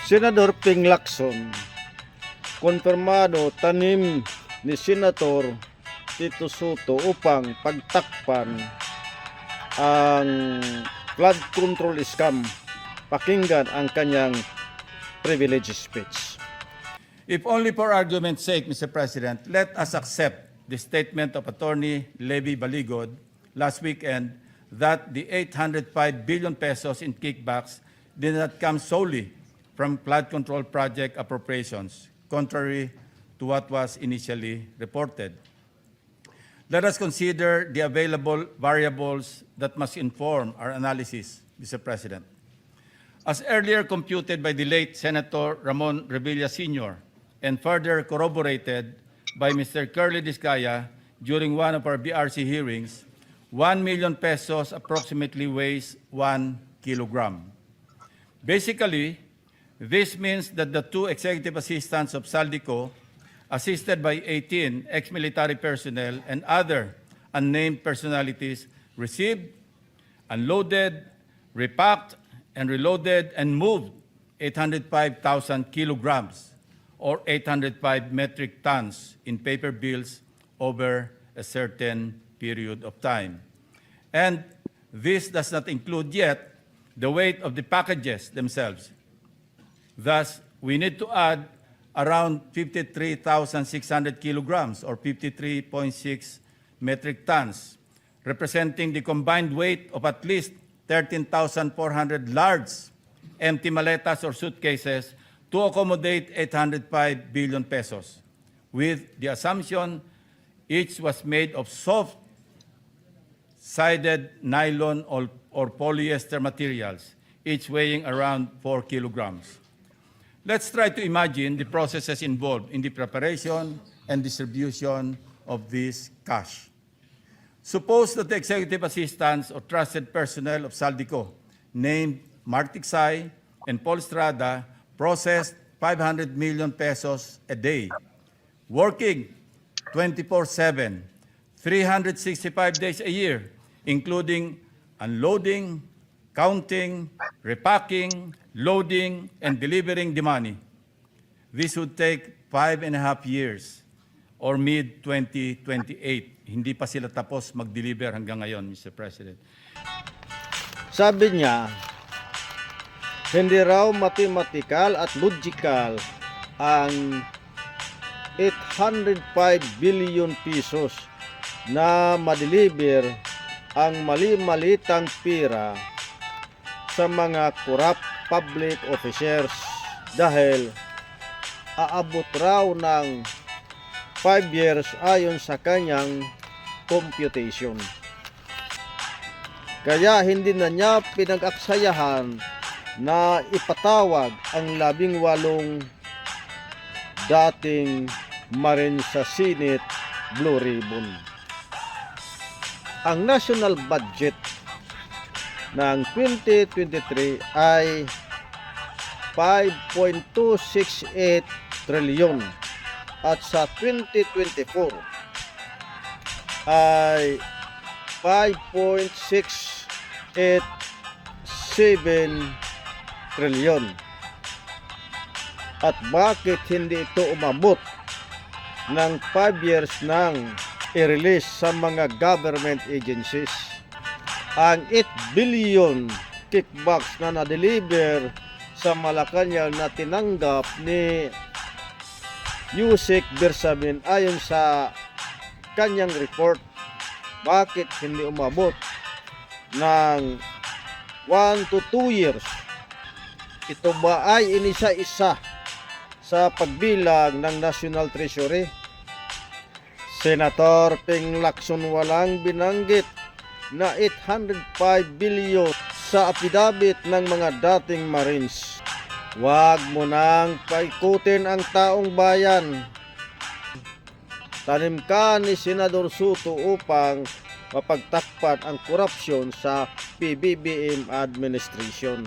Senador Ping Lacson, konfirmado tanim ni Senator Tito Soto upang pagtakpan ang flood control scam. Pakinggan ang kanyang privilege speech. If only for argument's sake, Mr. President, let us accept the statement of Attorney Levy Baligod last weekend that the 805 billion pesos in kickbacks did not come solely from flood control project appropriations, contrary to what was initially reported. Let us consider the available variables that must inform our analysis, Mr. President. As earlier computed by the late Senator Ramon Revilla Sr. and further corroborated by Mr. Curly Discaya during one of our BRC hearings, 1 million pesos approximately weighs 1 kilogram. Basically, this means that the two executive assistants of Saldico, assisted by 18 ex-military personnel and other unnamed personalities, received, unloaded, repacked, and reloaded and moved 805,000 kilograms or 805 metric tons in paper bills over a certain period of time. And this does not include yet the weight of the packages themselves. Thus, we need to add around 53,600 kilograms or 53.6 metric tons, representing the combined weight of at least 13,400 large empty maletas or suitcases to accommodate 805 billion pesos, with the assumption each was made of soft-sided nylon or polyester materials, each weighing around 4 kilograms. Let's try to imagine the processes involved in the preparation and distribution of this cash. Suppose that the executive assistants or trusted personnel of Saldico, named Mark Tiksay and Paul Estrada, processed 500 million pesos a day, working 24/7, 365 days a year, including unloading, counting, repacking, loading, and delivering the money. This would take 5.5 years or mid-2028. Hindi pa sila tapos mag-deliver hanggang ngayon, Mr. President. Sabi niya, hindi raw mathematical at logical ang 805 billion pesos na madeliver ang mali-malitang pera sa mga corrupt public officers dahil aabot raw ng 5 years ayon sa kanyang computation. Kaya hindi na niya pinag-aksayahan na ipatawag ang 18 dating Marine sa Senate Blue Ribbon. Ang national budget ng 2023 ay 5.268 trilyon at sa 2024 ay 5.687 trilyon. At bakit hindi ito umabot ng 5 years nang i-release sa mga government agencies? Ang 8 billion kickbacks na na-deliver sa Malacanang na tinanggap ni Yusek Bersamin ayon sa kanyang report, bakit hindi umabot ng 1 to 2 years? Ito ba ay inisa-isa sa pagbilang ng National Treasury? Senator Ping Lacson walang binanggit na 805 billion sa apidabit ng mga dating Marines. Huwag mo nang paikutin ang taong bayan. Tanim ka ni Senador Soto upang mapagtakpan ang korupsyon sa PBBM administration.